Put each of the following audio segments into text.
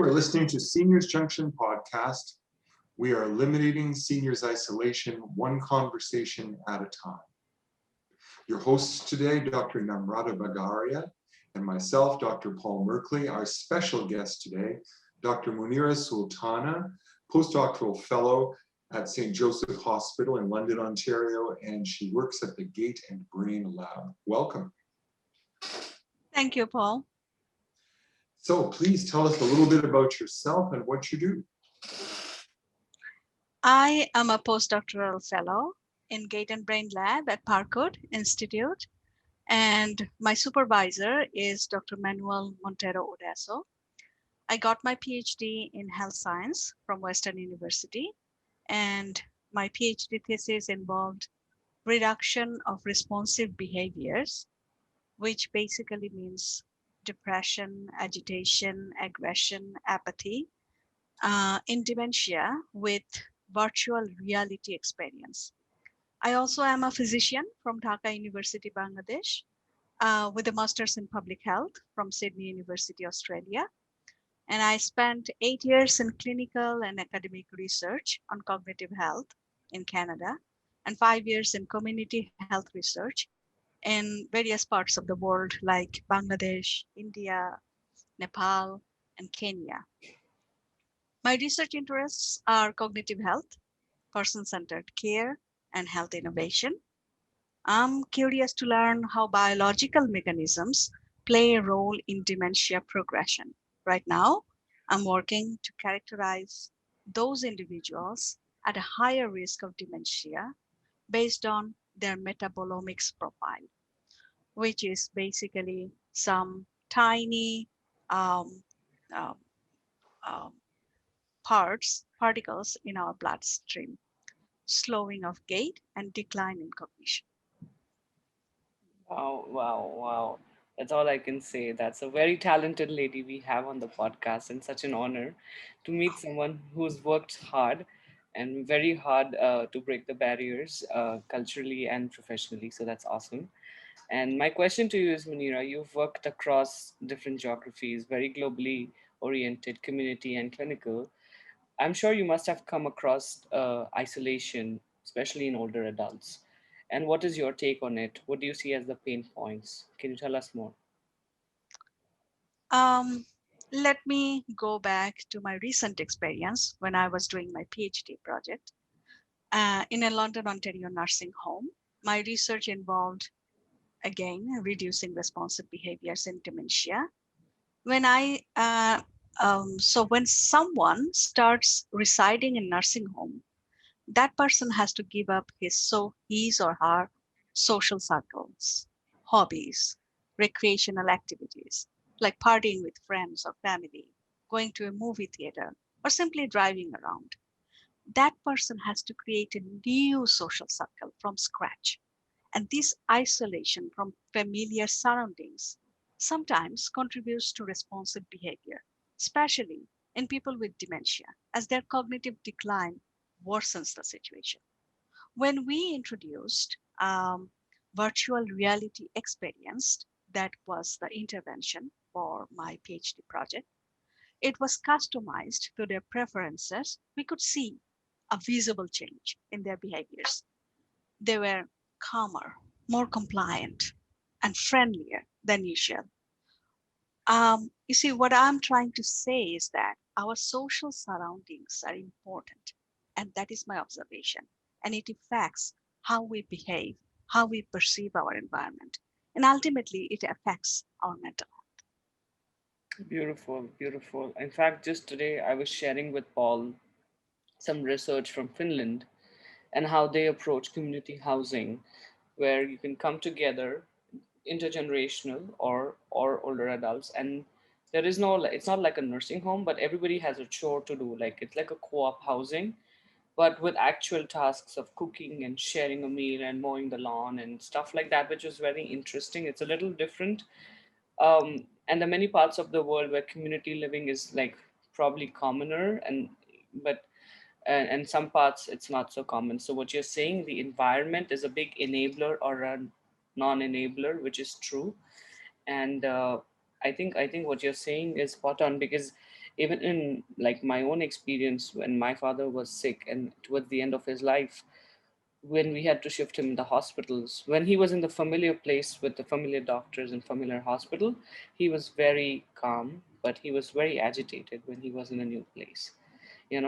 You are listening to Seniors Junction podcast. We are eliminating seniors isolation one conversation at a time. Your hosts today, Dr. Namrata Bagaria, and myself, Dr. Paul Merkley. Our special guest today, Dr. Munira Sultana, postdoctoral fellow at St. Joseph Hospital in London, Ontario, and she works at the Gait and Brain Lab. Welcome. Thank you, Paul. So please tell us a little bit about yourself and what you do. I am a postdoctoral fellow in Gait and Brain Lab at Parkwood Institute, and my supervisor is Dr. Manuel Montero Odaso. I got my PhD in health science from Western University, and my PhD thesis involved reduction of responsive behaviors, which basically means depression, agitation, aggression, apathy, in dementia with virtual reality experience. I also am a physician from Dhaka University, Bangladesh, with a master's in public health from Sydney University, Australia. And I spent 8 years in clinical and academic research on cognitive health in Canada, and 5 years in community health research in various parts of the world like Bangladesh, India, Nepal, and Kenya. My research interests are cognitive health, person-centered care, and health innovation. I'm curious to learn how biological mechanisms play a role in dementia progression. Right now, I'm working to characterize those individuals at a higher risk of dementia based on their metabolomics profile, which is basically some tiny um, um, um, particles in our bloodstream, slowing of gait and decline in cognition. Wow, wow, wow. That's all I can say. That's a very talented lady we have on the podcast, and such an honor to meet someone who's worked hard and very hard to break the barriers culturally and professionally. So that's awesome. And my question to you is, Munira, you've worked across different geographies, very globally oriented, community and clinical. I'm sure you must have come across isolation, especially in older adults. And what is your take on it? What do you see as the pain points? Can you tell us more? Um, Let me go back to my recent experience when I was doing my PhD project in a London, Ontario nursing home. My research involved, again, reducing responsive behaviors in dementia. When when someone starts residing in nursing home, that person has to give up his or her social circles, hobbies, recreational activities like partying with friends or family, going to a movie theater, or simply driving around. That person has to create a new social circle from scratch. And this isolation from familiar surroundings sometimes contributes to responsive behavior, especially in people with dementia, as their cognitive decline worsens the situation. When we introduced virtual reality experience, that was the intervention for my PhD project, it was customized to their preferences. We could see a visible change in their behaviors. They were calmer, more compliant, and friendlier than usual. You see, what I'm trying to say is that our social surroundings are important, and that is my observation. And it affects how we behave, how we perceive our environment, and ultimately, it affects our mental health. Beautiful, beautiful. In fact, just today I was sharing with Paul some research from Finland and how they approach community housing, where you can come together, intergenerational or older adults, and there is no, it's not like a nursing home, but everybody has a chore to do. Like it's like a co-op housing, but with actual tasks of cooking and sharing a meal and mowing the lawn and stuff like that, which is very interesting. It's a little different. And there are many parts of the world where community living is like probably commoner, but and some parts it's not so common. So what you're saying, the environment is a big enabler or a non-enabler, which is true. And I think what you're saying is spot on, because Even in like my own experience, when my father was sick and towards the end of his life, when we had to shift him in the hospitals, when he was in the familiar place with the familiar doctors and familiar hospital, he was very calm, but he was very agitated when he was in a new place.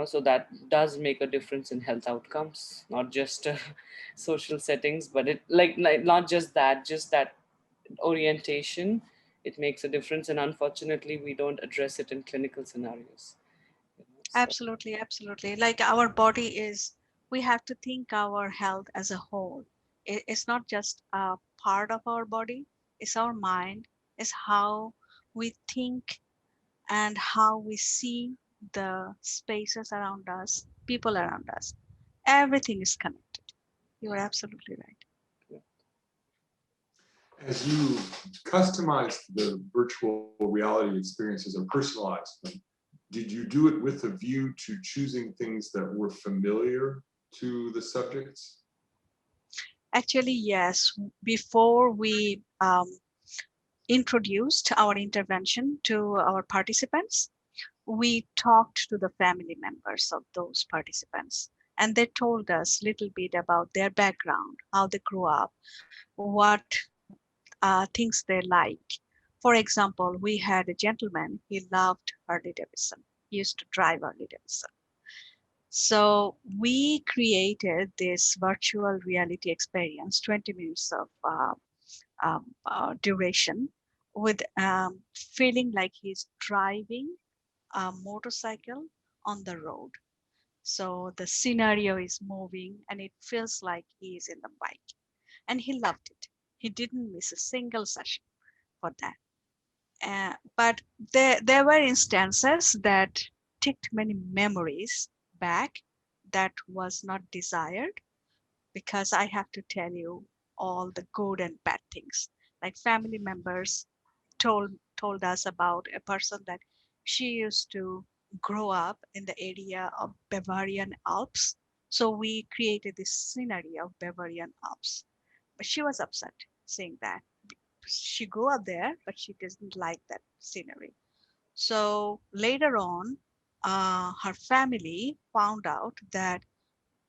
So that does make a difference in health outcomes, not just social settings, but not just that orientation. It makes a difference, and unfortunately we don't address it in clinical scenarios. So Absolutely, absolutely. Like our body is, we have to think our health as a whole. It's not just a part of our body, it's our mind, it's how we think and how we see the spaces around us, people around us. Everything is connected. You are absolutely right. As you customized the virtual reality experiences or personalized them, did you do it with a view to choosing things that were familiar to the subjects? Actually, yes. Before we introduced our intervention to our participants, we talked to the family members of those participants, and they told us a little bit about their background, how they grew up, what things they like. For example, we had a gentleman, he loved Harley Davidson. He used to drive Harley Davidson. So we created this virtual reality experience, 20 minutes of duration, with feeling like he's driving a motorcycle on the road. So the scenario is moving and it feels like he is in the bike. And he loved it. He didn't miss a single session for that. But there were instances that ticked many memories back that was not desired, because I have to tell you all the good and bad things. Like family members told us about a person that she used to grow up in the area of Bavarian Alps. So we created this scenery of Bavarian Alps. But she was upset seeing that. She grew up there, but she doesn't like that scenery. So later on, her family found out that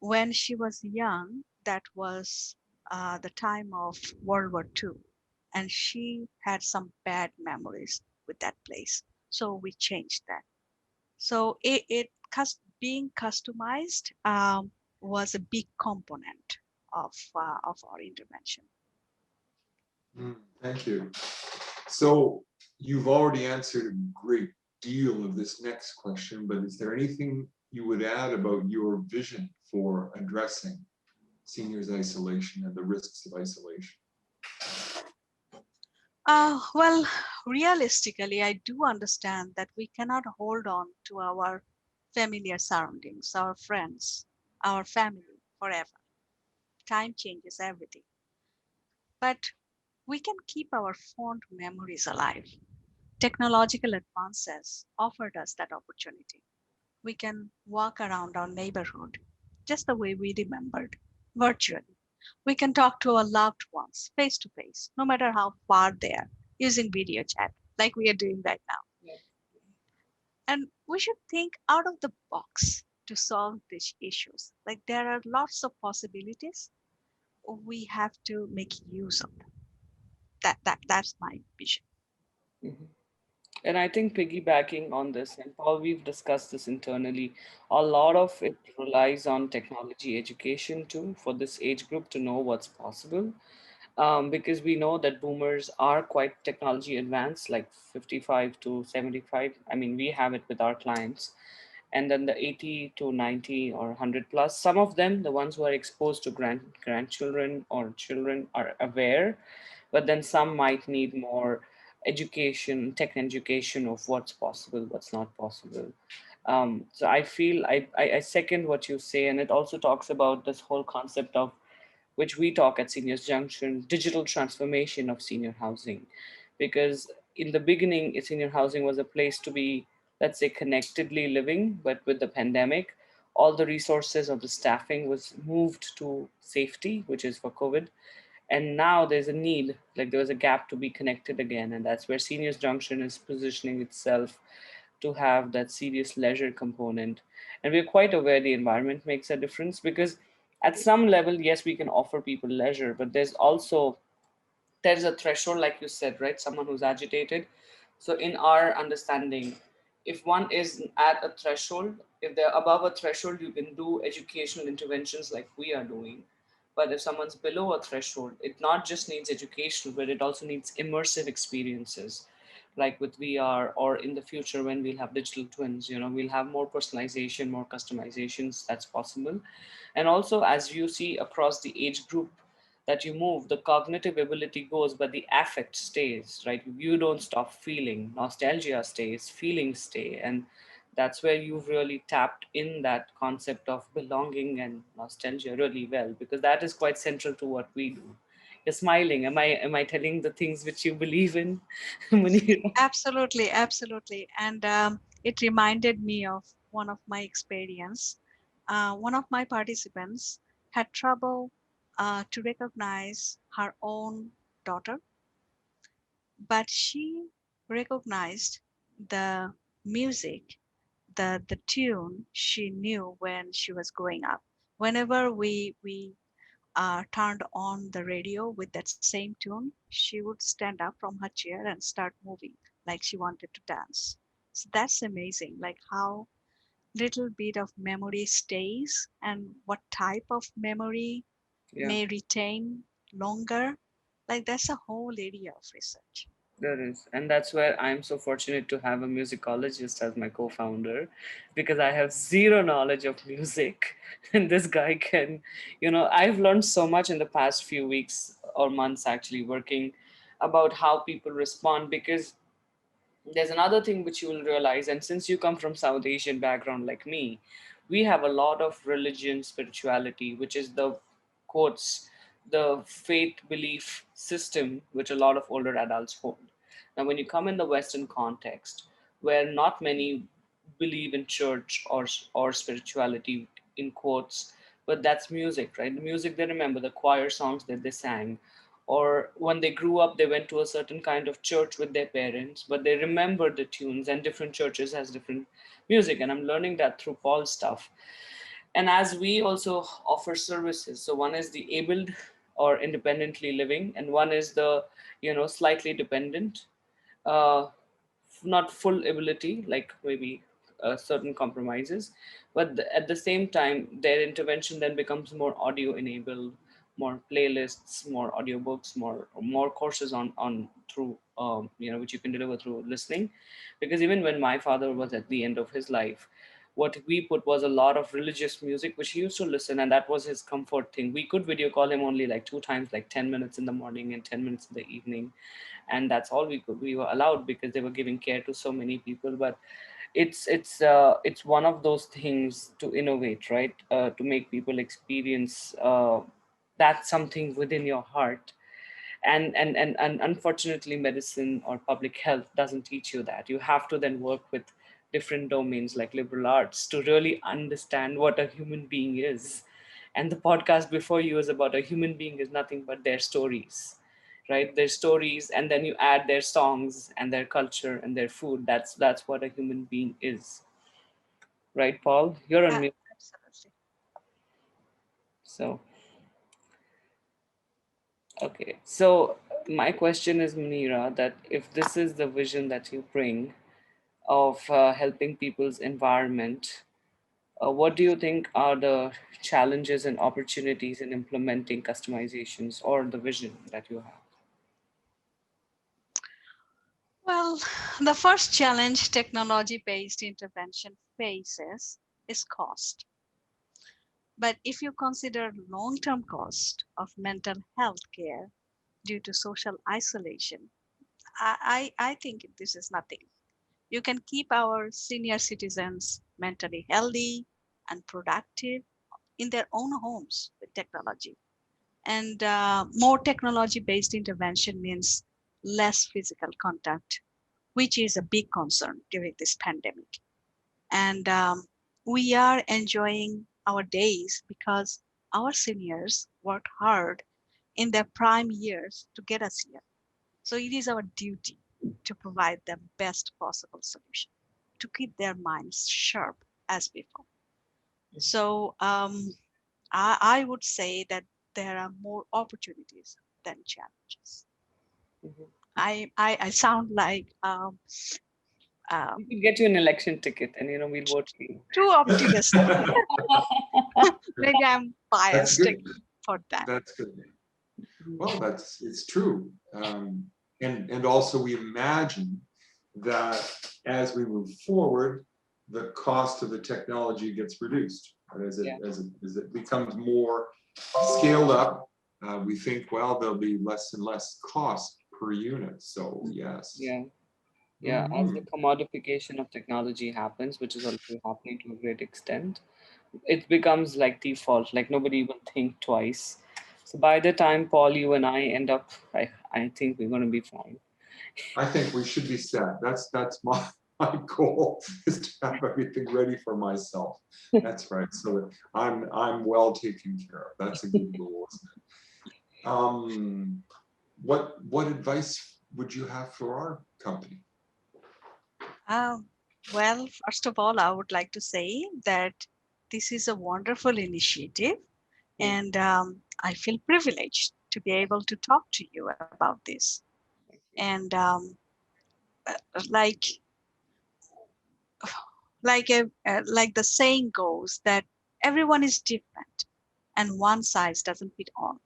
when she was young, that was the time of World War II, and she had some bad memories with that place. So we changed that. So being customized was a big component of our intervention. Thank you. So you've already answered a great deal of this next question, but is there anything you would add about your vision for addressing seniors' isolation and the risks of isolation? Well, realistically, I do understand that we cannot hold on to our familiar surroundings, our friends, our family forever. Time changes everything. But we can keep our fond memories alive. Technological advances offered us that opportunity. We can walk around our neighborhood just the way we remembered, virtually. We can talk to our loved ones face to face, no matter how far they are, using video chat, like we are doing right now. yeah. And we should think out of the box to solve these issues. Like there are lots of possibilities. We have to make use of them. That's my vision. Mhm. And I think piggybacking on this, and Paul, we've discussed this internally, a lot of it relies on technology education too for this age group to know what's possible. Because we know that boomers are quite technology advanced, like 55 to 75. I mean, we have it with our clients. And then the 80 to 90 or 100 plus, some of them, the ones who are exposed to grandchildren or children, are aware, but then some might need more education, tech education of what's possible, what's not possible. So I feel I second what you say, and it also talks about this whole concept of which we talk at Seniors Junction, digital transformation of senior housing. Because in the beginning, senior housing was a place to be, let's say, connectedly living, but with the pandemic, all the resources of the staffing was moved to safety, which is for COVID. And now there's a need, like there was a gap to be connected again. And that's where Seniors Junction is positioning itself to have that serious leisure component. And we're quite aware the environment makes a difference, because at some level, yes, we can offer people leisure, but there's a threshold, like you said, right? Someone who's agitated. So in our understanding, if one is at a threshold, if they're above a threshold, you can do educational interventions like we are doing. But if someone's below a threshold, it not just needs educational, but it also needs immersive experiences, like with VR, or in the future when we'll have digital twins, we'll have more personalization, more customizations that's possible. And also, as you see across the age group that you move, the cognitive ability goes, but the affect stays, right? You don't stop feeling. Nostalgia stays, feelings stay. And that's where you've really tapped in that concept of belonging and nostalgia really well, because that is quite central to what we do. You're smiling. Am I telling the things which you believe in, Munira? Absolutely, absolutely. And it reminded me of one of my experience. One of my participants had trouble to recognize her own daughter, but she recognized the music, the tune she knew when she was growing up. Whenever we turned on the radio with that same tune, she would stand up from her chair and start moving like she wanted to dance. So that's amazing, like how little bit of memory stays and what type of memory Yeah. may retain longer. Like that's a whole area of research. There is. And that's where I'm so fortunate to have a musicologist as my co founder, because I have zero knowledge of music. And this guy can, I've learned so much in the past few weeks or months actually working about how people respond, because there's another thing which you will realize. And since you come from South Asian background like me, we have a lot of religion, spirituality, which is the quotes, the faith belief system which a lot of older adults hold. Now when you come in the Western context, where not many believe in church or spirituality, in quotes, but that's music, right? The music they remember, the choir songs that they sang, or when they grew up they went to a certain kind of church with their parents, but they remember the tunes, and different churches has different music. And I'm learning that through Paul's stuff. And as we also offer services, so one is the abled or independently living, and one is the slightly dependent, uh, not full ability, like maybe certain compromises, but at the same time, their intervention then becomes more audio enabled, more playlists, more audiobooks, more courses on through which you can deliver through listening. Because even when my father was at the end of his life, what we put was a lot of religious music which he used to listen, and that was his comfort thing. We could video call him only like two times, like 10 minutes in the morning and 10 minutes in the evening, and that's all we were allowed, because they were giving care to so many people. But it's one of those things to innovate, right? To make people experience that something within your heart. And unfortunately, medicine or public health doesn't teach you that. You have to then work with different domains like liberal arts to really understand what a human being is. And the podcast before you is about a human being is nothing but their stories, right? Their stories, and then you add their songs and their culture and their food. That's what a human being is, right? Paul, you're on mute. Absolutely. So okay, so my question is, Munira, that if this is the vision that you bring of helping people's environment, what do you think are the challenges and opportunities in implementing customizations or the vision that you have? Well, the first challenge technology-based intervention faces is cost. But if you consider long-term cost of mental health care due to social isolation, I think this is nothing. You can keep our senior citizens mentally healthy and productive in their own homes with technology. And more technology-based intervention means less physical contact, which is a big concern during this pandemic. And we are enjoying our days because our seniors worked hard in their prime years to get us here. So it is our duty to provide the best possible solution. to keep their minds sharp as before. So I would say that there are more opportunities than challenges. Mhm. I sound like We um, could get you an election ticket, and we'll vote for you. too optimistic. Maybe I'm That's biased good. for that. That's good. Well, it's true. And also we imagine that as we move forward, the cost of the technology gets reduced. And Yeah, as it becomes more scaled up, we think, well, there'll be less and less cost per unit. So yes. yeah, yeah. As the Mhm. commodification of technology happens, which is already happening to a great extent, it becomes like default. Like nobody will think twice. So by the time Paul, you and I end up, I think we're going to be fine. I think we should be set. That's my my goal is to have everything ready for myself. That's right. So that I'm well taken care of. That's a good goal, isn't it? What advice would you have for our company? Um, well, first of all, I would like to say that this is a wonderful initiative, Thank and I feel privileged to be able to talk to you about this. you. And like like the saying goes that everyone is different, and one size doesn't fit all.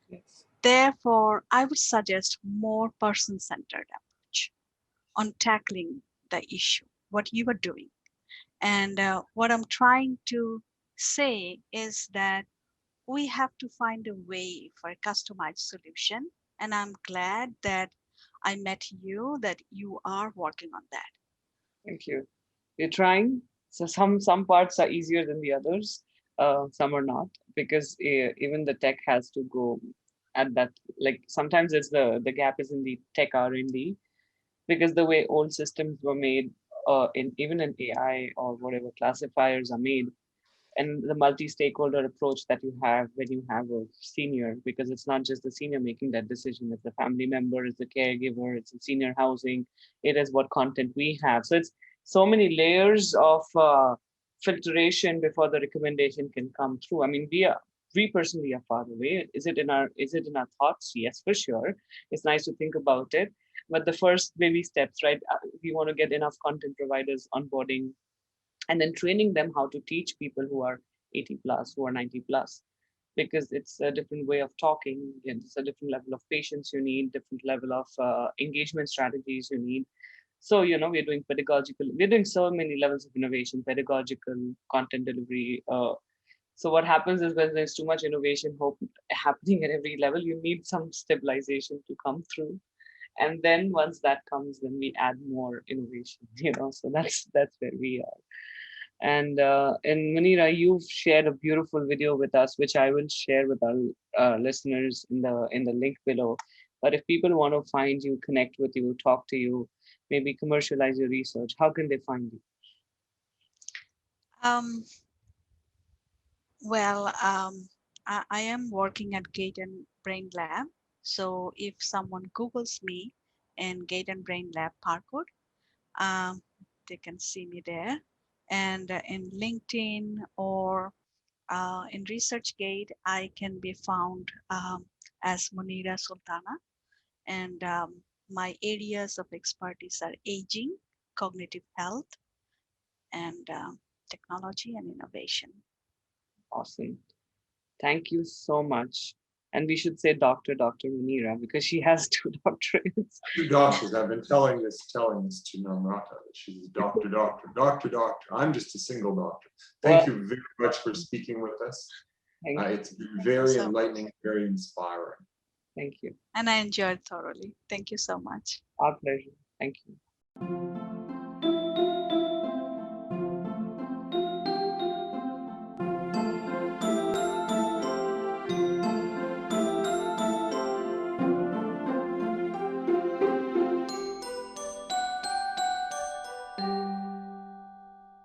Yes. Therefore, I would suggest more person-centered approach on tackling the issue, what you are doing. And what I'm trying to say is that we have to find a way for a customized solution. And I'm glad that I met you, that you are working on that. Thank you. We're trying. So some parts are easier than the others. Some are not because even the tech has to go at that. Like sometimes it's the gap is in the tech R&D because the way old systems were made, in even in AI or whatever classifiers are made, and the multi-stakeholder approach that you have when you have a senior, because it's not just the senior making that decision, it's the family member, it's the caregiver, it's the senior housing, it is what content we have. So it's so many layers of filtration before the recommendation can come through. I mean, we personally are far away. Is it in our thoughts? Yes, for sure. It's nice to think about it, but the first baby steps, right? We want to get enough content providers onboarding and then training them how to teach people who are 80 plus, who are 90 plus, because it's a different way of talking, and it's a different level of patience you need, different level of engagement strategies you need. So we're doing pedagogical, we're doing so many levels of innovation, pedagogical, content delivery. So what happens is when there's too much innovation hope happening at every level, you need some stabilization to come through, and then once that comes, then we add more innovation. So that's where we are. And Manira, you've shared a beautiful video with us, which I will share with our listeners in the link below. But if people want to find you, connect with you, talk to you, maybe commercialize your research, how can they find you? Um, well, I am working at Gate and Brain Lab. So if someone Googles me in Gate and Brain Lab Parkour, um, they can see me there. And in LinkedIn or in ResearchGate, I can be found as Munira Sultana. And my areas of expertise are aging, cognitive health, and technology and innovation. Awesome. Thank you so much. And we should say Dr. Manira because she has two doctorates. Two doctors. I've been telling this to Namrata that she's a doctor. I'm just a single doctor. Thank Well, you very much for speaking with us. thank you. It's been Thank you very so much. enlightening, very inspiring. Thank you. And I enjoyed thoroughly. Thank you so much. Our pleasure. Thank you.